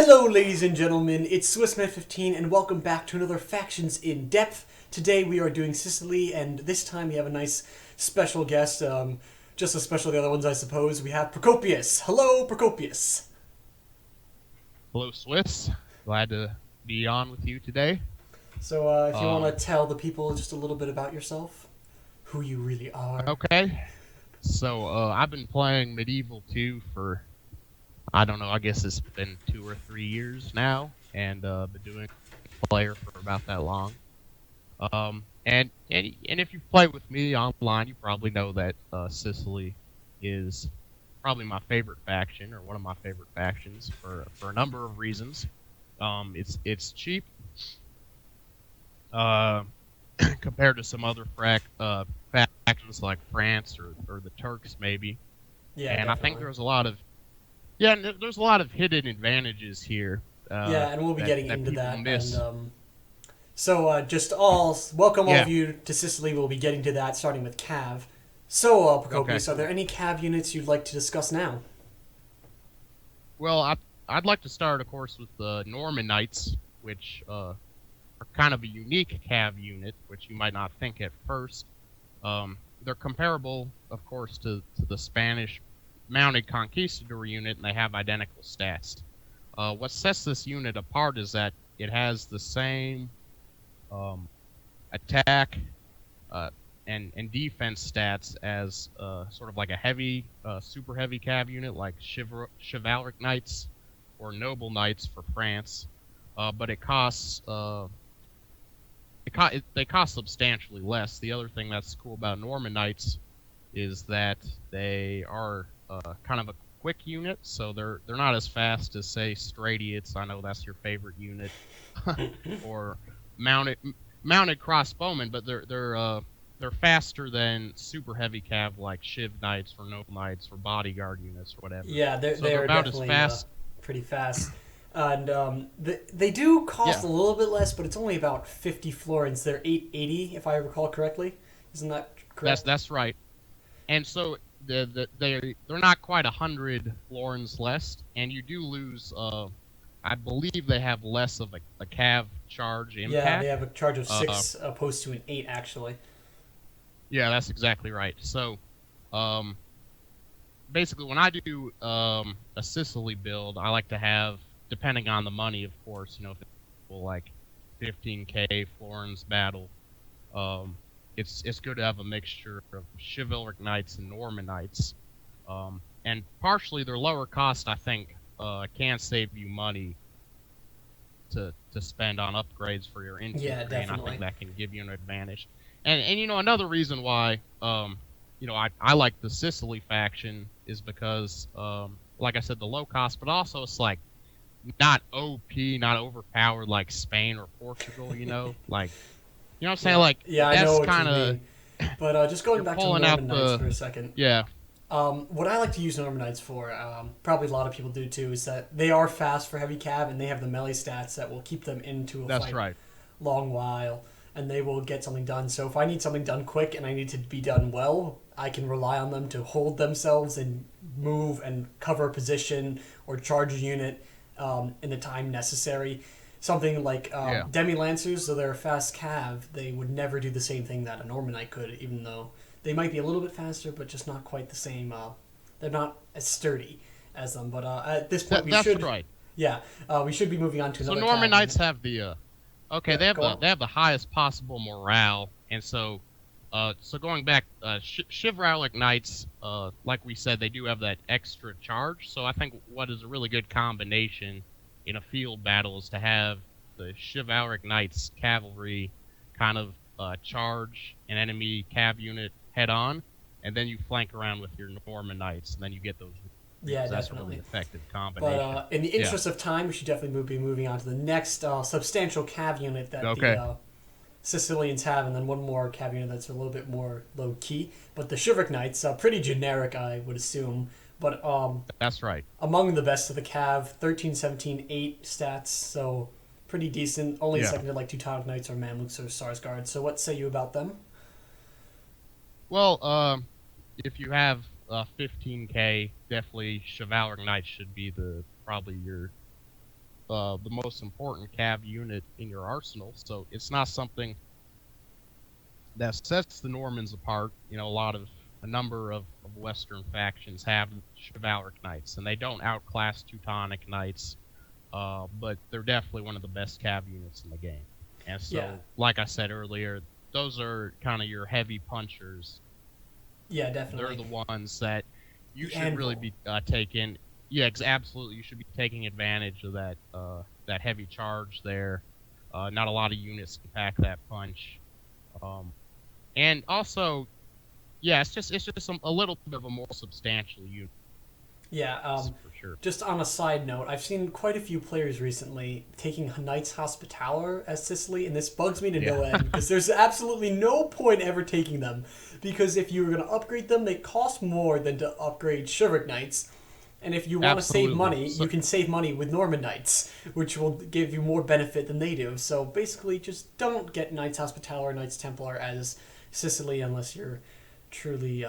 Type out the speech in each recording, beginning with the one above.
Hello, ladies and gentlemen, it's Swissman 15, and welcome back to another Factions in Depth. Today we are doing Sicily, and this time we have a nice special guest, just as special as the other ones, I suppose. We have Procopius. Hello, Procopius. Hello, Swiss. Glad to be on with you today. So, if you want Um, to tell the people just a little bit about yourself, who you really are. okay. I've been playing Medieval 2 for, I don't know, I guess it's been 2 or 3 years now, and been doing player for about that long. And if you've played with me online, you probably know that Sicily is probably my favorite faction, or one of my favorite factions, for a number of reasons. It's cheap. Uh, compared to some other factions like France or the Turks maybe. Yeah, And I think definitely. there's a lot of hidden advantages here Yeah, and we'll be getting that into people that, and miss. welcome all of Yeah. you to Sicily. We'll be getting to that, starting with Cav. So, Okay. Procopius, are there any Cav units you'd like to discuss now? Well, I'd like to start, of course, with the Norman Knights, which are kind of a unique Cav unit, which you might not think at first. They're comparable, of course, to the Spanish mounted conquistador unit, and they have identical stats. What sets this unit apart is that it has the same um, attack uh, and defense stats as sort of like a super heavy cav unit like chivalric knights or noble knights for France, but they cost substantially less. The other thing that's cool about Norman knights is that they are kind of a quick unit, so they're not as fast as say Stradiots. I know that's your favorite unit, or mounted mounted crossbowmen, but they're faster than super heavy cav like Shiv Knights or Noble Knights or bodyguard units or whatever. Yeah, So they they're are about as definitely fast. pretty fast. And they do cost Yeah, a little bit less, but it's only about 50 florins. They're 880, if I recall correctly. Isn't that that's correct? that's right. And so they're not quite 100 florins less, and you do lose. I believe they have less of a cav charge Yeah, they impact. have a charge of Uh, 6 opposed to an 8, actually. yeah, that's exactly right. Um, basically, when I do a Sicily build, I like to have, depending on the money, of course, if it's like 15k florins battle, um, it's good to have a mixture of chivalric knights and Norman knights, and partially their lower cost, I think, can save you money to spend on upgrades for your Yeah, infantry, and I think definitely. that can give you an advantage. And another reason why I like the Sicily faction is because like I said, the low cost, but also it's like not OP, not overpowered like Spain or Portugal. Like what I'm saying, Yeah, like yeah, I know that's what you kind of mean. But just going you're back to pulling out Norman Knights the for a second, yeah. what I like to use Norman Knights for, probably a lot of people do too, is that they are fast for heavy cav and they have the melee stats that will keep them into a That's fight right. long while, and they will get something done. So if I need something done quick and I need to be done well, I can rely on them to hold themselves and move and cover a position or charge a unit in the time necessary. Something like Yeah, Demi Lancers, though they're a fast cav, they would never do the same thing that a Normanite could, even though they might be a little bit faster, but just not quite the same. They're not as sturdy as them. But at this point, that's right. yeah, we should be moving on to So another Norman cav Knights unit. have the okay, Yeah, go on. they have the highest possible morale, and so going back, chivalric knights, like we said, they do have that extra charge. So I think what is a really good combination in a field battle is to have the chivalric knights cavalry kind of charge an enemy cav unit head on, and then you flank around with your Norman knights, and then you get those Yeah, reads. That's a really definitely. effective But combination. in the Yeah. interest of time, we should definitely be moving on to the next substantial cav unit that the Okay. Sicilians have, and then one more cav unit that's a little bit more low key. But the Chivalric Knights, pretty generic, I would assume. But That's right. among the best of the cav, 13, 17, 8 stats, so pretty decent. Only Yeah. second to like Teutonic Knights or Mamluks or Sarsgaard. So what say you about them? Well, if you have 15k, definitely chivalric knights should be the probably your the most important cav unit in your arsenal. So it's not something that sets the Normans apart. You know, a number of Western factions have chivalric knights, and they don't outclass Teutonic knights, but they're definitely one of the best cav units in the game. And so, Yeah. like I said earlier, those are kind of your heavy punchers. Yeah, They're definitely. the ones that you The should really anvil. be taking. Yeah, absolutely. You should be taking advantage of that heavy charge there. Not a lot of units can pack that punch. Um, and also, yeah, it's just a little bit of a more substantial unit Yeah. for sure. Just on a side note, I've seen quite a few players recently taking Knights Hospitaller as Sicily, and this bugs me to Yeah, no end because there's absolutely no point ever taking them. Because if you were going to upgrade them, they cost more than to upgrade Chivalric Knights. And if you want to save absolutely. money, So you can save money with Norman Knights, which will give you more benefit than they do. So basically, just don't get Knights Hospitaller or Knights Templar as Sicily unless you're truly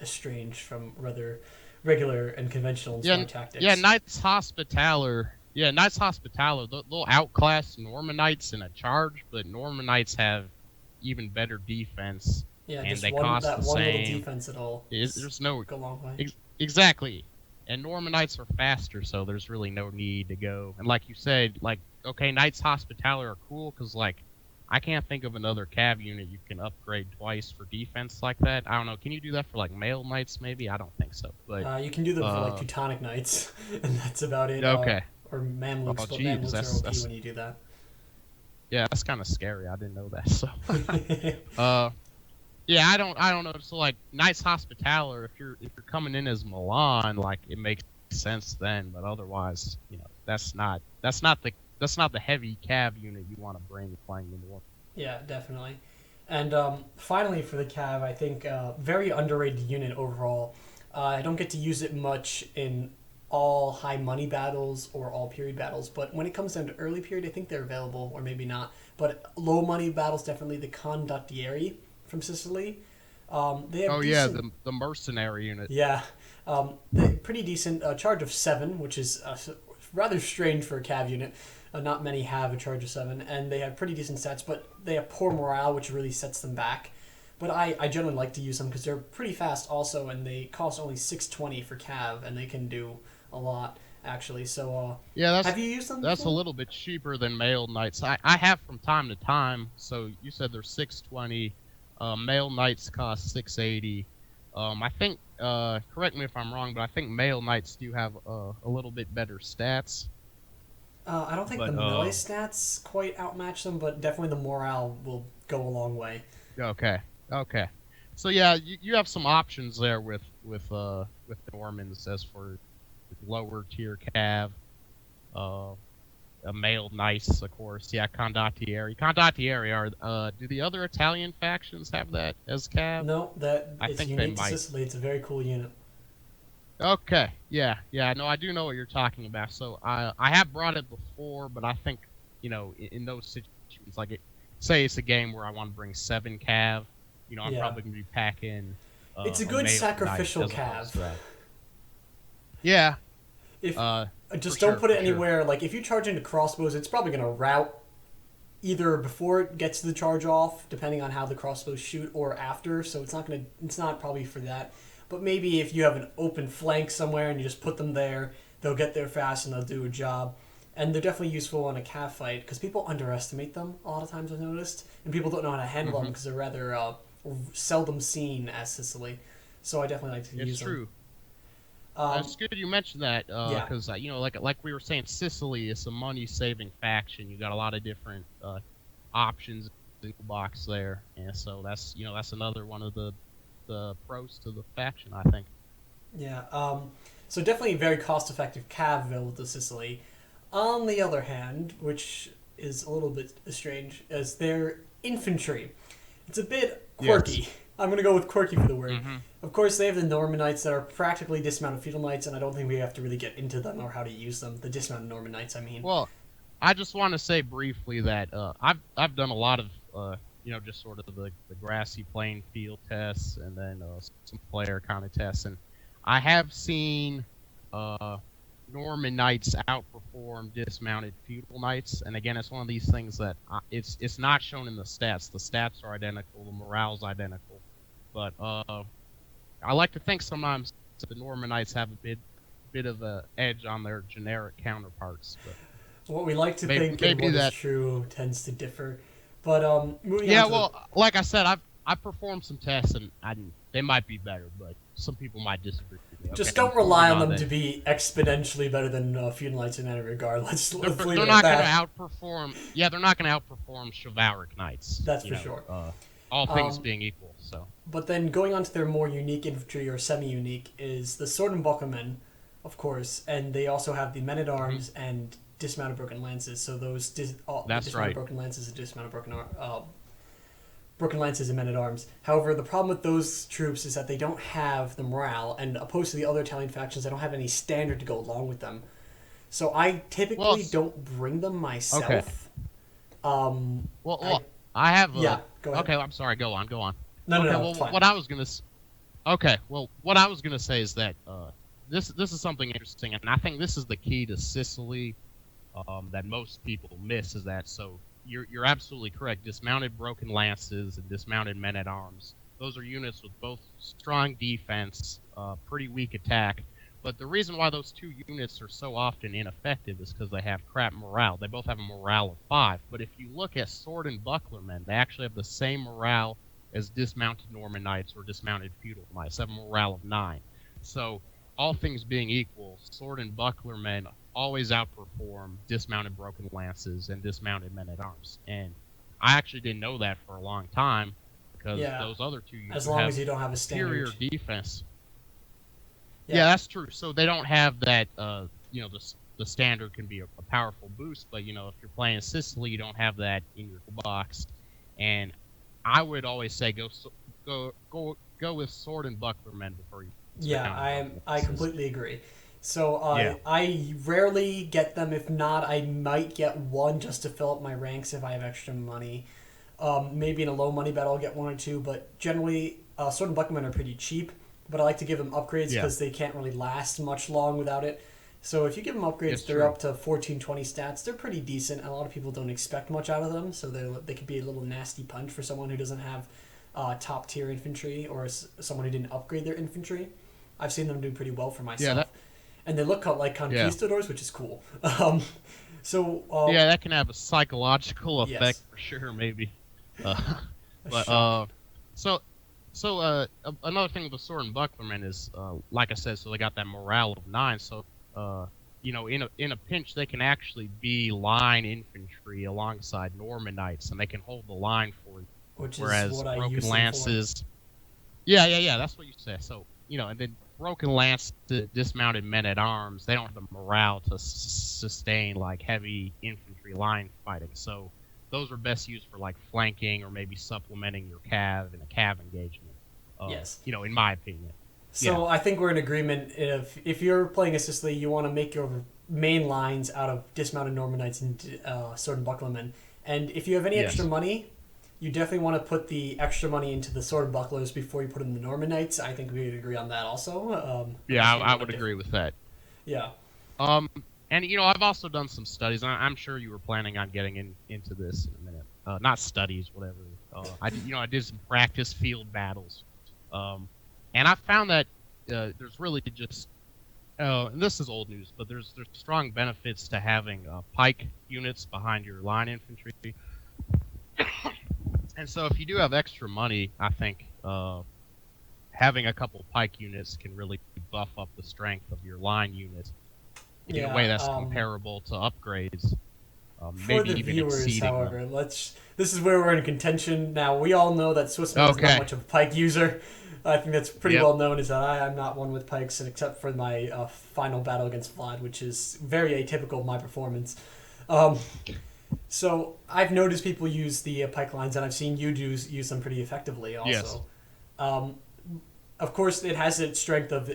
estranged from rather regular and conventional and yeah, smart yeah, tactics. Knights Hospitaller. Yeah, Knights Hospitaller. They'll outclass Norman Knights in a charge, but Norman Knights have even better defense, Yeah, and just they one cost that the one little same. defense at all There's no go a long way. exactly. And Norman Knights are faster, so there's really no need to go. And like you said, like okay, Knights Hospitaller are cool because like I can't think of another cav unit you can upgrade twice for defense like that. I don't know. Can you do that for like male knights? Maybe I don't think so. But You can do them for like uh, Teutonic Knights, and that's about it. okay. Or Oh, Mamluks, but geez, Mamluks are OP that's when you do that. yeah, that's kind of scary. I didn't know that. So, uh, yeah, I don't know. So like Knights Hospitaller, if you're coming in as Milan, like it makes sense then, but otherwise, that's not the heavy cav unit you want to bring playing the war. Yeah, definitely. And finally, for the Cav, I think very underrated unit overall. I don't get to use it much in all high money battles or all period battles, but when it comes down to early period, I think they're available, or maybe not. But low money battles, definitely the Condottieri from Sicily. They have Oh yeah, decent, the mercenary unit. yeah, they pretty decent charge of 7, which is rather strange for a Cav unit. Not many have a charge of 7, and they have pretty decent stats, but they have poor morale, which really sets them back. But I generally like to use them because they're pretty fast also, and they cost only 620 for Cav, and they can do a lot, actually. So, Yeah, that's have you used them that's a before? little bit cheaper than male knights. I have from time to time. So you said they're 620. Male knights cost 680. I think correct me if I'm wrong, but I think male knights do have a little bit better stats. I don't think the But melee stats quite outmatch them, but definitely the morale will go a long way. okay, okay. So yeah, you have some options there with Normans as for lower tier cav. Uh, a male nice, of course. Yeah, Condottieri. Condottieri are. Do the other Italian factions have that as cav? No, that I it's think they unique to might. Sicily. It's a very cool unit. Okay. Yeah. Yeah. No, I do know what you're talking about. So I have brought it before, but I think in those situations, like say it's a game where I want to bring 7 cav. I'm Yeah, probably gonna be packing it's a a good male knight sacrificial as opposed Cav. to that. Yeah. If Uh, for just don't sure. put For it sure. anywhere. Like if you charge into crossbows, it's probably gonna route either before it gets the charge off, depending on how the crossbows shoot, or after. So it's not gonna. It's not probably for that. But maybe if you have an open flank somewhere and you just put them there, they'll get there fast and they'll do a job. And they're definitely useful in a cav fight because people underestimate them a lot of times. I've noticed, and people don't know how to handle them Hmm. because they're rather seldom seen as Sicily. So I definitely like to It's use them. true. Um, It's good you mentioned that yeah, because like we were saying, Sicily is a money saving faction. You got a lot of different options in the box there, and so that's another one of the pros to the faction, I think. yeah. So definitely a very cost-effective cav available to Sicily. On the other hand, which is a little bit strange, is their infantry. It's a bit Yes. quirky. I'm gonna go with quirky for the word. Hmm. Of course, they have the Norman Knights that are practically dismounted feudal knights, and I don't think we have to really get into them or how to use them. The dismounted Norman Knights, I mean. Well, I just want to say briefly that I've done a lot of just sort of the grassy plain field tests and then some player kind of tests, and I have seen uh, Norman knights outperform dismounted feudal knights, and again, it's one of these things that it's not shown in the stats. The stats are identical, the morale's identical, but I like to think sometimes the Norman knights have a bit of a edge on their generic counterparts. But What we like to maybe, think and maybe what is that. true tends to differ. But moving on Yeah, to the well, like I said, I performed some tests and they might be better, but some people might disagree with me. just Okay, don't moving rely on on them then. to be exponentially better than feudal knights in any regard. Let's leave They're it at not going to that. outperform. Yeah, they're not going to outperform chivalric knights. That's for sure. All things Um, being equal. So but then going on to their more unique infantry or semi-unique is the sword and bucklermen, of course, and they also have the men at arms and dismounted broken lances. So those the that's dismounted right. broken lances and dismounted broken lances and men at arms. However, the problem with those troops is that they don't have the morale, and opposed to the other Italian factions, they don't have any standard to go along with them. So I Well, typically don't bring them okay. myself. Um, Well, I I have yeah, a. go ahead. Okay, I'm sorry. Go on. Go on. No, no, Okay. no, Well, it's fine. what I was gonna. Okay. Well, what I was gonna say is that this is something interesting, and I think this is the key to Sicily that most people miss is that you're absolutely correct. Dismounted broken lances and dismounted men at arms. Those are units with both strong defense, pretty weak attack. But the reason why those two units are so often ineffective is because they have crap morale. They both have a morale of 5. But if you look at sword and buckler men, they actually have the same morale as dismounted Norman knights or dismounted feudal knights. They have a morale of 9. So all things being equal, sword and buckler men always outperform dismounted broken lances and dismounted men at arms. And I actually didn't know that for a long time because Yeah, those other two units as long have as you don't have a superior standard. defense. Yeah, Yeah, that's true. So they don't have that. The standard can be a powerful boost, but if you're playing Sicily, you don't have that in your box. And I would always say go with sword and buckler men before you. yeah, I completely agree. So Yeah. I rarely get them. If not, I might get one just to fill up my ranks if I have extra money. Maybe in a low money battle I'll get one or two, but generally sword and bucklermen are pretty cheap. But I like to give them upgrades Yeah. because they can't really last much long without it. So if you give them upgrades, It's they're true. up to 14, 20 stats. They're pretty decent. A lot of people don't expect much out of them, so they could be a little nasty punch for someone who doesn't have top tier infantry or someone who didn't upgrade their infantry. I've seen them do pretty well for Yeah. myself, and they look like Yeah. conquistadors, which is cool. So Yeah. That can have a psychological effect yes, for sure, maybe. Uh, a but shock. so another thing with the sword and bucklermen is like I said, so they got that morale of 9. So in a pinch, they can actually be line infantry alongside Norman knights, and they can hold the line for you. Which is Whereas what I broken use them for. lances, yeah, that's what you said. So and then broken lance dismounted men at arms, they don't have the morale to sustain like heavy infantry line fighting. So those are best used for like flanking or maybe supplementing your cav in a cav engagement. Yes. In my opinion. Yeah. So I think we're in agreement. If you're playing a Sicily, you want to make your main lines out of dismounted Norman knights and sword and bucklermen. And if you have any extra Yes. money, you definitely want to put the extra money into the sword and bucklers before you put in the Norman knights. I think we would agree on that also. Yeah, Unless you I want would to agree with that. Yeah. Um, and I've also done some studies. I'm sure you were planning on getting into this in a minute. Not studies, whatever. I did some practice field battles. And I found that there's really just and this is old news, but there's strong benefits to having pike units behind your line infantry. And so if you do have extra money, I think having a couple pike units can really buff up the strength of your line unit in a way Yeah. that's comparable to upgrades, For maybe the even viewers, exceeding them. however, this is where we're in contention. Now, we all know that Swissman is not Okay. much of a pike user. I think that's pretty Yep. well known is that I am not one with pikes, and except for my final battle against Vlad, which is very atypical of my performance. Um, so I've noticed people use the pike lines, and I've seen you use them pretty effectively Yes. also. Um, of course, it has its strength of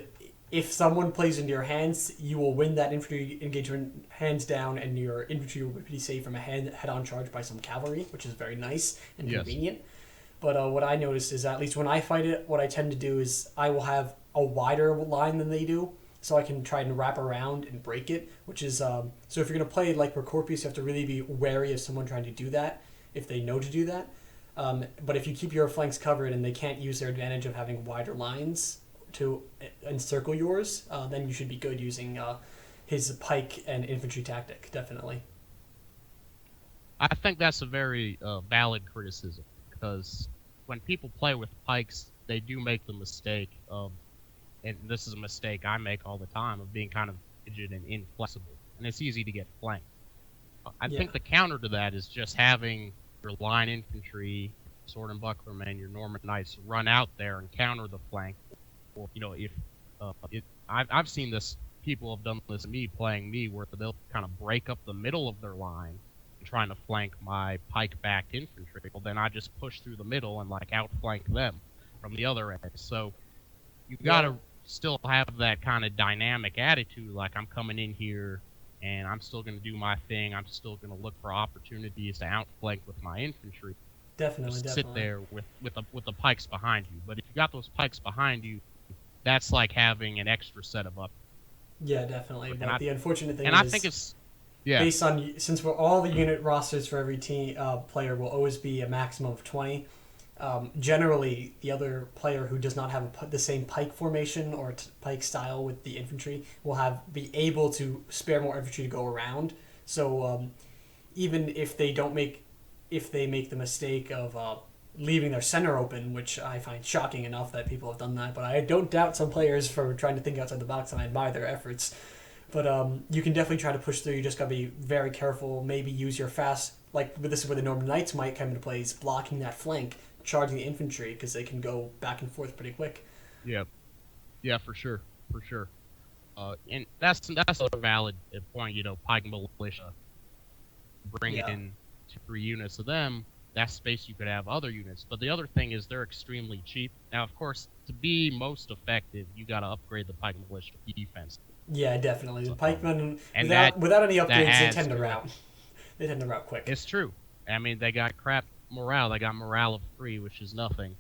if someone plays into your hands, you will win that infantry engagement hands down, and your infantry will be pretty safe from a head-on charge by some cavalry, which is very nice and Yes. convenient. But what I noticed is, at least when I fight it, what I tend to do is I will have a wider line than they do. so I can try and wrap around and break it. Which is so if you're gonna play like Procopius, you have to really be wary of someone trying to do that if they know to do that. But if you keep your flanks covered and they can't use their advantage of having wider lines to encircle yours, then you should be good using his pike and infantry tactic, definitely. I think that's a very valid criticism because when people play with pikes, they do make the mistake of, and this is a mistake I make all the time, of being kind of rigid and inflexible, and it's easy to get flanked. I think the counter to that is just having your line infantry, sword and buckler men, your Norman knights run out there and counter the flank. Or, if I've seen this, people have done this to me playing me, where they'll kind of break up the middle of their line and trying to flank my pike-backed infantry. Well, then I just push through the middle and like outflank them from the other end. So you got to still have that kind of dynamic attitude, like I'm coming in here and I'm still going to do my thing. I'm still going to look for opportunities to outflank with my infantry. Definitely. Sit there with the pikes behind you. But if you got those pikes behind you, that's like having an extra set of up. Yeah, definitely. But the unfortunate thing is, I think it's based on, since we're all the unit rosters for every team player will always be a maximum of 20. Generally, the other player who does not have the same pike formation or pike style with the infantry will be able to spare more infantry to go around. So even if they make the mistake of leaving their center open, which I find shocking enough that people have done that, but I don't doubt some players for trying to think outside the box, and I admire their efforts. But you can definitely try to push through. You just got to be very careful. Maybe use your fast, like this is where the Norman Knights might come into play, is blocking that flank, charging the infantry, because they can go back and forth pretty quick. Yeah, for sure. And that's a valid point. Pike and militia, bring in 2-3 units of them. That space you could have other units. But the other thing is they're extremely cheap. Now, of course, to be most effective, you got to upgrade the Pike militia defense. Yeah, definitely. The pikemen, without any upgrades, they tend to rout. They tend to rout quick. It's true. I mean, they got crap morale. They got morale of 3, which is nothing.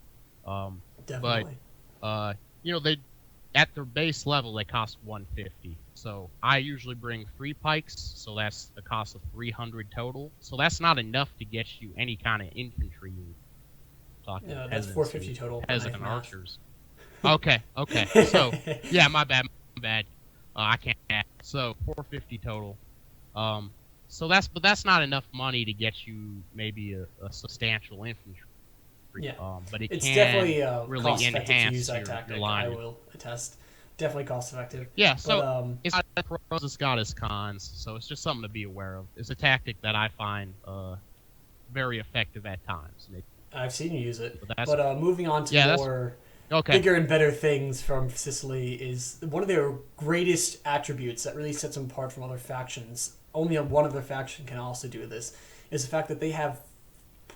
Definitely. But they, at their base level, they cost 150. So I usually bring 3 pikes, so that's the cost of 300 total. So that's not enough to get you any kind of infantry unit. Yeah, that's 450 total. Peasant archers. Okay. So yeah, my bad. I can't add. So 450 total. So that's not enough money to get you maybe a substantial infantry. Yeah. But it's can definitely really cost effective to use enhance that tactic. your line. I will attest. Definitely cost effective. Yeah. So it's got its pros, it's got its cons. So it's just something to be aware of. It's a tactic that I find very effective at times. I've seen you use it. But moving on to more bigger and better things from Sicily, is one of their greatest attributes that really sets them apart from other factions. Only one other faction can also do this, is the fact that they have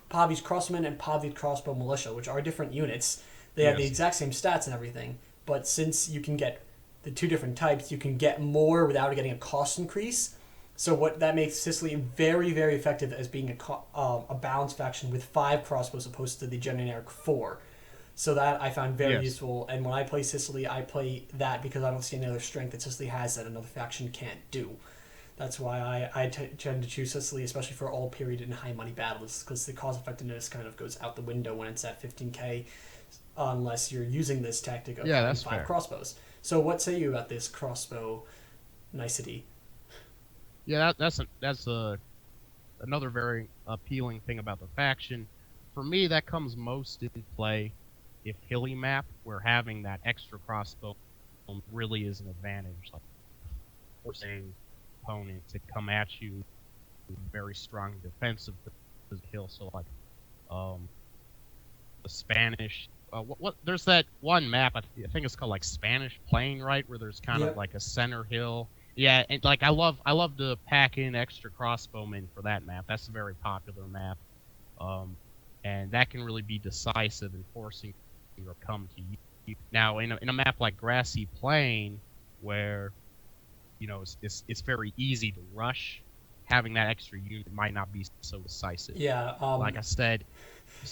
Pavi's Crossmen and Pavi's Crossbow Militia, which are different units. They have the exact same stats and everything, but since you can get the 2 different types, you can get more without getting a cost increase. So what that makes Sicily very, very effective as being a balanced faction with 5 crossbows opposed to the generic 4. So that I found very useful. And when I play Sicily, I play that because I don't see any other strength that Sicily has that another faction can't do. That's why I tend to choose Sicily, especially for all period and high money battles, because the cost effectiveness kind of goes out the window when it's at 15k, unless you're using this tactic of having 5 crossbows. So what say you about this crossbow nicety? Yeah, that's another very appealing thing about the faction. For me, that comes most into play if hilly map, where having that extra crossbow really is an advantage. Like forcing opponents to come at you with very strong defensive hill. So like the Spanish. There's that one map, I think it's called like Spanish Plain, right, where there's kind of like a center hill. Yeah, and like I love to pack in extra crossbowmen for that map. That's a very popular map, and that can really be decisive in forcing you to come to you. Now, in a map like Grassy Plain, where it's very easy to rush, having that extra unit might not be so decisive. Yeah, like I said,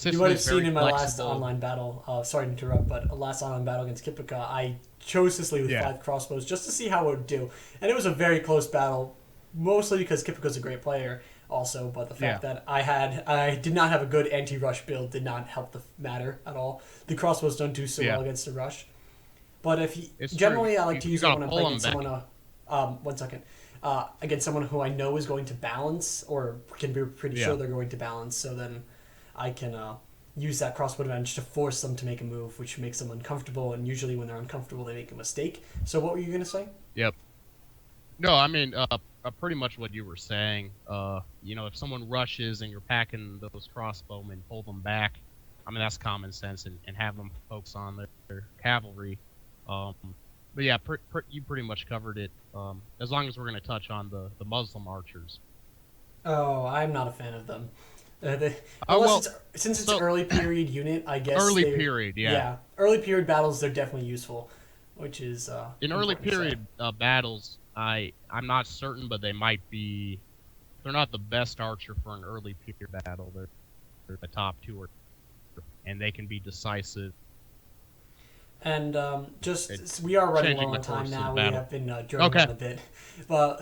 you might have seen in my last online battle. Sorry to interrupt, but last online battle against Kipica, I chose Sicily with Yeah. 5 crossbows just to see how it would do. And it was a very close battle, mostly because Kipiko's a great player also, but the fact that I did not have a good anti-rush build did not help the matter at all. The crossbows don't do so well against the rush. But if you, It's generally true. I like to You use it gotta when I'm pull playing 'em against back. someone, one second. Against someone who I know is going to balance or can be pretty sure they're going to balance, so then I can use that crossbow advantage to force them to make a move, which makes them uncomfortable, and usually when they're uncomfortable they make a mistake. So what were you going to say? Yep. No, I mean, pretty much what you were saying. If someone rushes and you're packing those crossbowmen, pull them back. I mean, that's common sense, and have them focus on their cavalry. But yeah, you pretty much covered it. As long as we're going to touch on the Muslim archers. Oh, I'm not a fan of them. Oh well, Since it's so early period unit, I guess early period, yeah. early period battles they're definitely useful, which is In early important to say. period battles, I'm not certain, but they might be. They're not the best archer for an early period battle. They're the top 2 or, and they can be decisive. And we are running Changing low the on time course of now. the We battle. have been droning on a bit.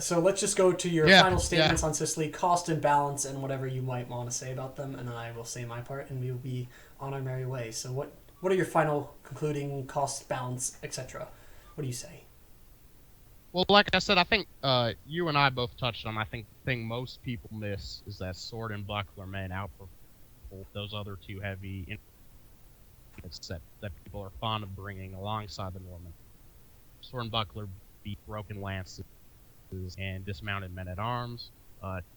So let's just go to your final statements on Sicily, cost and balance, and whatever you might want to say about them, and then I will say my part, and we will be on our merry way. So what are your final concluding cost, balance, etc.? What do you say? Well, like I said, I think you and I both touched on. I think the thing most people miss is that sword and buckler men outperform those other 2 heavy units that people are fond of bringing alongside the Norman. Sword and buckler beat broken lances and dismounted men at arms.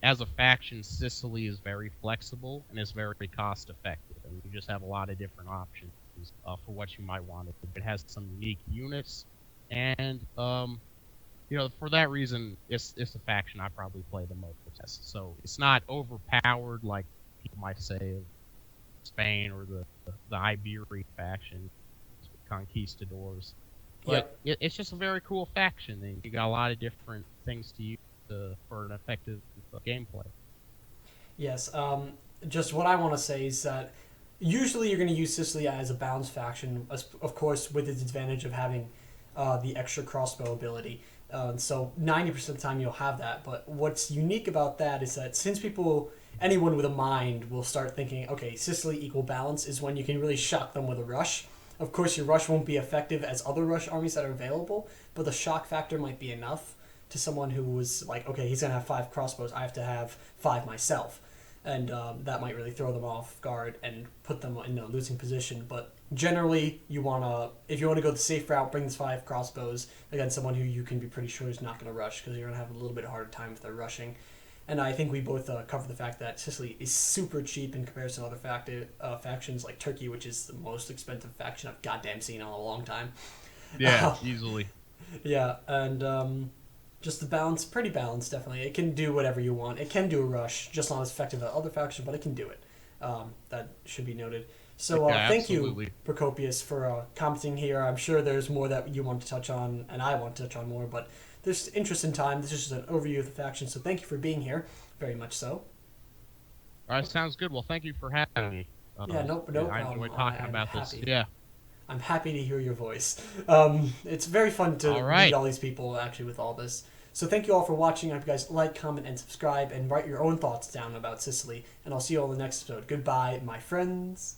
As a faction, Sicily is very flexible and is very cost effective, and you just have a lot of different options for what you might want. It has some unique units, and for that reason, it's a faction I probably play the most. So it's not overpowered like people might say of Spain or the Iberian faction, conquistadors. But it's just a very cool faction, and you got a lot of different things to use for an effective gameplay. Yes. Just what I want to say is that usually you're going to use Sicily as a balanced faction, of course, with its advantage of having the extra crossbow ability. So 90% of the time you'll have that. But what's unique about that is that since anyone with a mind will start thinking, okay, Sicily equal balance is when you can really shock them with a rush. Of course, your rush won't be effective as other rush armies that are available, but the shock factor might be enough to someone who was like, okay, he's going to have 5 crossbows, I have to have 5 myself. And that might really throw them off guard and put them in a losing position. But generally, if you want to go the safe route, bring the 5 crossbows against someone who you can be pretty sure is not going to rush, because you're going to have a little bit harder time if they're rushing. And I think we both cover the fact that Sicily is super cheap in comparison to other factions like Turkey, which is the most expensive faction I've goddamn seen in a long time. Yeah, easily. Yeah, and just the balance, pretty balanced, definitely. It can do whatever you want. It can do a rush, just not as effective as other factions, but it can do it. That should be noted. So thank you, Procopius, for commenting here. I'm sure there's more that you want to touch on, and I want to touch on more, but there's interest in time. This is just an overview of the faction, so thank you for being here, very much so. All right, sounds good. Well, thank you for having me. No problem. I enjoyed talking about happy. this. Yeah. I'm happy to hear your voice. It's very fun to meet all these people, actually, with all this. So thank you all for watching. I hope you guys like, comment, and subscribe, and write your own thoughts down about Sicily. And I'll see you all in the next episode. Goodbye, my friends.